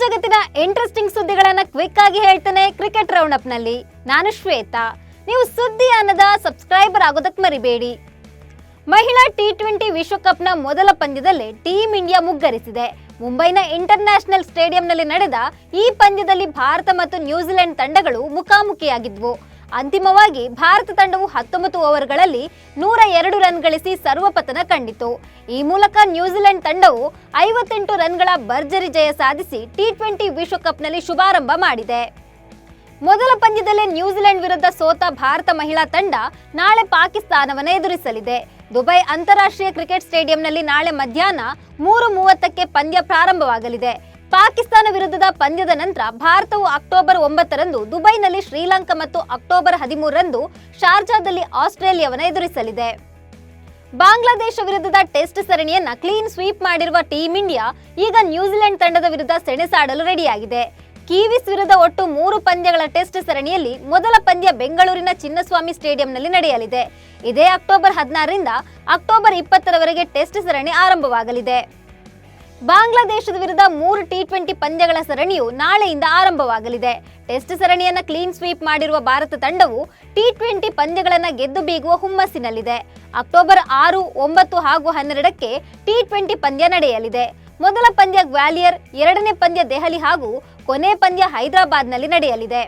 ಜಗತ್ತಿನ interesting ಸುದ್ದಿಗಳನ್ನ quick ಆಗಿ ಹೇಳ್ತೇನೆ ಕ್ರಿಕೆಟ್ ರೌಂಡ್ ಅಪ್ ನಲ್ಲಿ. ನಾನು ಶ್ವೇತಾ. ನೀವು ಸುದ್ದಿ ಅನ್ನದ ಸಬ್ಸ್ಕ್ರೈಬರ್ ಆಗೋದಕ್ಕೆ ಮರಿಬೇಡಿ. ಮಹಿಳಾ ಟಿ20 ವಿಶ್ವಕಪ್ನ ಮೊದಲ ಪಂದ್ಯದಲ್ಲೇ ಟೀಂ ಇಂಡಿಯಾ ಮುಗ್ಗರಿಸಿದೆ. ಮುಂಬೈನ ಇಂಟರ್ನ್ಯಾಷನಲ್ ಸ್ಟೇಡಿಯಂನಲ್ಲಿ ನಡೆದ ಈ ಪಂದ್ಯದಲ್ಲಿ ಭಾರತ ಮತ್ತು ನ್ಯೂಜಿಲೆಂಡ್ ತಂಡಗಳು ಮುಖಾಮುಖಿಯಾಗಿದ್ವು. ಅಂತಿಮವಾಗಿ ಭಾರತ ತಂಡವು 19 ಓವರ್ಗಳಲ್ಲಿ 102 ರನ್ ಗಳಿಸಿ ಸರ್ವಪತನ ಕಂಡಿತು. ಈ ಮೂಲಕ ನ್ಯೂಜಿಲೆಂಡ್ ತಂಡವು 58 ರನ್ಗಳ ಭರ್ಜರಿ ಜಯ ಸಾಧಿಸಿ ಟಿ20 ವಿಶ್ವಕಪ್ನಲ್ಲಿ ಶುಭಾರಂಭ ಮಾಡಿದೆ. ಮೊದಲ ಪಂದ್ಯದಲ್ಲೇ ನ್ಯೂಜಿಲೆಂಡ್ ವಿರುದ್ಧ ಸೋತ ಭಾರತ ಮಹಿಳಾ ತಂಡ ನಾಳೆ ಪಾಕಿಸ್ತಾನವನ್ನು ಎದುರಿಸಲಿದೆ. ದುಬೈ ಅಂತಾರಾಷ್ಟ್ರೀಯ ಕ್ರಿಕೆಟ್ ಸ್ಟೇಡಿಯಂನಲ್ಲಿ ನಾಳೆ ಮಧ್ಯಾಹ್ನ 3:30ಕ್ಕೆ ಪಂದ್ಯ ಪ್ರಾರಂಭವಾಗಲಿದೆ. ಪಾಕಿಸ್ತಾನ ವಿರುದ್ಧದ ಪಂದ್ಯದ ನಂತರ ಭಾರತವು ಅಕ್ಟೋಬರ್ 9ರಂದು ದುಬೈನಲ್ಲಿ ಶ್ರೀಲಂಕಾ ಮತ್ತು ಅಕ್ಟೋಬರ್ 13ರಂದು ಶಾರ್ಜಾದಲ್ಲಿ ಆಸ್ಟ್ರೇಲಿಯಾವನ್ನು ಎದುರಿಸಲಿದೆ. ಬಾಂಗ್ಲಾದೇಶ ವಿರುದ್ಧದ ಟೆಸ್ಟ್ ಸರಣಿಯನ್ನ ಕ್ಲೀನ್ ಸ್ವೀಪ್ ಮಾಡಿರುವ ಟೀಂ ಇಂಡಿಯಾ ಈಗ ನ್ಯೂಜಿಲೆಂಡ್ ತಂಡದ ವಿರುದ್ಧ ಸೆಣಸಾಡಲು ರೆಡಿಯಾಗಿದೆ. ಕಿವೀಸ್ ವಿರುದ್ಧ ಒಟ್ಟು 3 ಪಂದ್ಯಗಳ ಟೆಸ್ಟ್ ಸರಣಿಯಲ್ಲಿ ಮೊದಲ ಪಂದ್ಯ ಬೆಂಗಳೂರಿನ ಚಿನ್ನಸ್ವಾಮಿ ಸ್ಟೇಡಿಯಂನಲ್ಲಿ ನಡೆಯಲಿದೆ. ಇದೇ ಅಕ್ಟೋಬರ್ 16ರಿಂದ ಅಕ್ಟೋಬರ್ 20ರವರೆಗೆ ಟೆಸ್ಟ್ ಸರಣಿ ಆರಂಭವಾಗಲಿದೆ. ಬಾಂಗ್ಲಾದೇಶದ ವಿರುದ್ಧ 3 ಟಿ20 ಪಂದ್ಯಗಳ ಸರಣಿಯು ನಾಳೆಯಿಂದ ಆರಂಭವಾಗಲಿದೆ. ಟೆಸ್ಟ್ ಸರಣಿಯನ್ನ ಕ್ಲೀನ್ ಸ್ವೀಪ್ ಮಾಡಿರುವ ಭಾರತ ತಂಡವು ಟಿ20 ಪಂದ್ಯಗಳನ್ನ ಗೆದ್ದು ಬೀಗುವ ಹುಮ್ಮಸ್ಸಿನಲ್ಲಿದೆ. ಅಕ್ಟೋಬರ್ 6, 9 ಹಾಗೂ 12ಕ್ಕೆ ಟಿ20 ಪಂದ್ಯ ನಡೆಯಲಿದೆ. ಮೊದಲ ಪಂದ್ಯ ಗ್ವಾಲಿಯರ್, ಎರಡನೇ ಪಂದ್ಯ ದೆಹಲಿ ಹಾಗೂ ಕೊನೆ ಪಂದ್ಯ ಹೈದರಾಬಾದ್ನಲ್ಲಿ ನಡೆಯಲಿದೆ.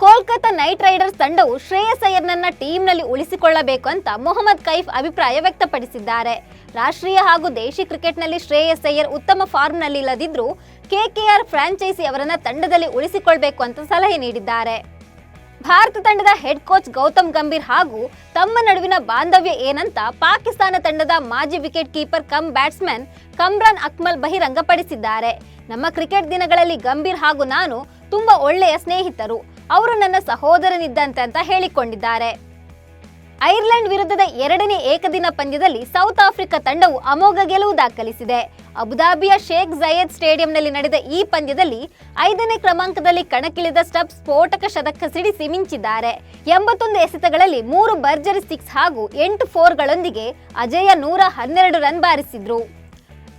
ಕೋಲ್ಕತಾ ನೈಟ್ ರೈಡರ್ಸ್ ತಂಡವು ಶ್ರೇಯಸ್ ಅಯ್ಯರ್ನನ್ನ ಟೀಮ್ನಲ್ಲಿ ಉಳಿಸಿಕೊಳ್ಳಬೇಕು ಅಂತ ಮೊಹಮ್ಮದ್ ಕೈಫ್ ಅಭಿಪ್ರಾಯ ವ್ಯಕ್ತಪಡಿಸಿದ್ದಾರೆ. ರಾಷ್ಟ್ರೀಯ ಹಾಗೂ ದೇಶಿ ಕ್ರಿಕೆಟ್ನಲ್ಲಿ ಶ್ರೇಯಸ್ ಅಯ್ಯರ್ ಉತ್ತಮ ಫಾರ್ಮ್ನಲ್ಲಿ ಇಲ್ಲದಿದ್ರೂ ಕೆಕೆಆರ್ ಫ್ರಾಂಚೈಸಿ ಅವರನ್ನ ತಂಡದಲ್ಲಿ ಉಳಿಸಿಕೊಳ್ಳಬೇಕು ಅಂತ ಸಲಹೆ ನೀಡಿದ್ದಾರೆ. ಭಾರತ ತಂಡದ ಹೆಡ್ ಕೋಚ್ ಗೌತಮ್ ಗಂಭೀರ್ ಹಾಗೂ ತಮ್ಮ ನಡುವಿನ ಬಾಂಧವ್ಯ ಏನಂತ ಪಾಕಿಸ್ತಾನ ತಂಡದ ಮಾಜಿ wicket keeper come batsman Kamran Akmal ಬಹಿರಂಗಪಡಿಸಿದ್ದಾರೆ. ನಮ್ಮ ಕ್ರಿಕೆಟ್ ದಿನಗಳಲ್ಲಿ ಗಂಭೀರ್ ಹಾಗೂ ನಾನು ತುಂಬಾ ಒಳ್ಳೆಯ ಸ್ನೇಹಿತರು. ಅವರು ನನ್ನ ಸಹೋದರನಿದ್ದಂತೆ ಅಂತ ಹೇಳಿಕೊಂಡಿದ್ದಾರೆ. ಐರ್ಲೆಂಡ್ ವಿರುದ್ಧದ ಎರಡನೇ ಏಕದಿನ ಪಂದ್ಯದಲ್ಲಿ ಸೌತ್ ಆಫ್ರಿಕಾ ತಂಡವು ಅಮೋಘ ಗೆಲುವು ದಾಖಲಿಸಿದೆ. ಅಬುಧಾಬಿಯ ಶೇಖ್ ಜಯೇದ್ ಸ್ಟೇಡಿಯಂನಲ್ಲಿ ನಡೆದ ಈ ಪಂದ್ಯದಲ್ಲಿ 5ನೇ ಕ್ರಮಾಂಕದಲ್ಲಿ ಕಣಕ್ಕಿಳಿದ ಸ್ಟಬ್ ಸ್ಫೋಟಕ ಶತಕ ಸಿಡಿಸಿ ಮಿಂಚಿದ್ದಾರೆ. 81 ಎಸೆತಗಳಲ್ಲಿ 3 ಭರ್ಜರಿ 6 ಹಾಗೂ 8 4ಗಳೊಂದಿಗೆ ಅಜೇಯ 112 ರನ್ ಬಾರಿಸಿದ್ರು.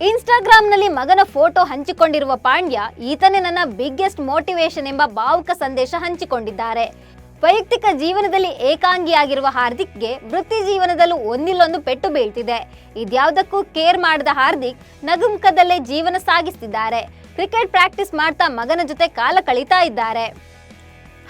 ಇನ್ಸ್ಟಾಗ್ರಾಂನಲ್ಲಿ ಮಗನ ಫೋಟೋ ಹಂಚಿಕೊಂಡಿರುವ ಪಾಂಡ್ಯ, ಈತನೇ ನನ್ನ ಬಿಗ್ಗೆಸ್ಟ್ ಮೋಟಿವೇಶನ್ ಎಂಬ ಭಾವುಕ ಸಂದೇಶ ಹಂಚಿಕೊಂಡಿದ್ದಾರೆ. ವೈಯಕ್ತಿಕ ಜೀವನದಲ್ಲಿ ಏಕಾಂಗಿಯಾಗಿರುವ ಹಾರ್ದಿಕ್ಗೆ ವೃತ್ತಿ ಜೀವನದಲ್ಲೂ ಒಂದಿಲ್ಲೊಂದು ಪೆಟ್ಟು ಬೀಳ್ತಿದೆ. ಇದ್ಯಾವುದಕ್ಕೂ ಕೇರ್ ಮಾಡದ ಹಾರ್ದಿಕ್ ನಗುಮುಖದಲ್ಲೇ ಜೀವನ ಸಾಗಿಸ್ತಿದ್ದಾರೆ. ಕ್ರಿಕೆಟ್ ಪ್ರಾಕ್ಟೀಸ್ ಮಾಡ್ತಾ ಮಗನ ಜೊತೆ ಕಾಲ ಕಳೀತಾ ಇದ್ದಾರೆ.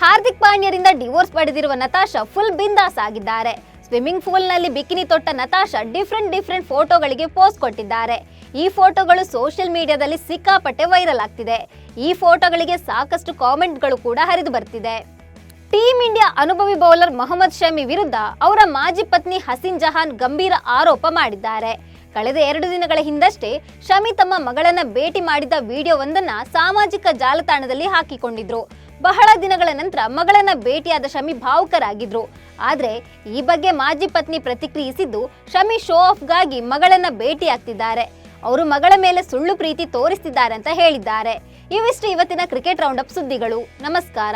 ಹಾರ್ದಿಕ್ ಪಾಂಡ್ಯರಿಂದ ಡಿವೋರ್ಸ್ ಪಡೆದಿರುವ ನತಾಶಾ ಫುಲ್ ಬಿಂದಾಸ್ ಆಗಿದ್ದಾರೆ. ಸ್ವಿಮ್ಮಿಂಗ್ ಪೂಲ್ನಲ್ಲಿ ಬಿಕಿನಿ ತೊಟ್ಟ ನತಾಶಾ ಡಿಫ್ರೆಂಟ್ ಫೋಟೋಗಳಿಗೆ ಪೋಸ್ಟ್ ಕೊಟ್ಟಿದ್ದಾರೆ. ಈ ಫೋಟೋಗಳು ಸೋಷಿಯಲ್ ಮೀಡಿಯಾದಲ್ಲಿ ಸಿಕ್ಕಾಪಟ್ಟೆ ವೈರಲ್ ಆಗ್ತಿದೆ. ಈ ಫೋಟೋಗಳಿಗೆ ಸಾಕಷ್ಟು ಕಾಮೆಂಟ್ಗಳು ಕೂಡ ಹರಿದು ಬರ್ತಿದೆ. ಟೀಂ ಇಂಡಿಯಾ ಅನುಭವಿ ಬೌಲರ್ ಮೊಹಮ್ಮದ್ ಶಮಿ ವಿರುದ್ಧ ಅವರ ಮಾಜಿ ಪತ್ನಿ ಹಸೀನ್ ಜಹಾನ್ ಗಂಭೀರ ಆರೋಪ ಮಾಡಿದ್ದಾರೆ. ಕಳೆದ 2 ದಿನಗಳ ಹಿಂದಷ್ಟೇ ಶಮಿ ತಮ್ಮ ಮಗಳನ್ನ ಭೇಟಿ ಮಾಡಿದ ವಿಡಿಯೋವೊಂದನ್ನ ಸಾಮಾಜಿಕ ಜಾಲತಾಣದಲ್ಲಿ ಹಾಕಿಕೊಂಡಿದ್ರು. ಬಹಳ ದಿನಗಳ ನಂತರ ಮಗಳನ್ನ ಭೇಟಿಯಾದ ಶಮಿ ಭಾವುಕರಾಗಿದ್ರು. ಆದ್ರೆ ಈ ಬಗ್ಗೆ ಮಾಜಿ ಪತ್ನಿ ಪ್ರತಿಕ್ರಿಯಿಸಿದ್ದು, ಶಮಿ ಶೋ ಆಫ್ಗಾಗಿ ಮಗಳನ್ನ ಭೇಟಿಯಾಗ್ತಿದ್ದಾರೆ, ಅವರು ಮಗಳ ಮೇಲೆ ಸುಳ್ಳು ಪ್ರೀತಿ ತೋರಿಸ್ತಿದ್ದಾರೆ ಅಂತ ಹೇಳಿದ್ದಾರೆ. ಇವಿಷ್ಟು ಇವತ್ತಿನ ಕ್ರಿಕೆಟ್ ರೌಂಡ್ ಅಪ್ ಸುದ್ದಿಗಳು. ನಮಸ್ಕಾರ.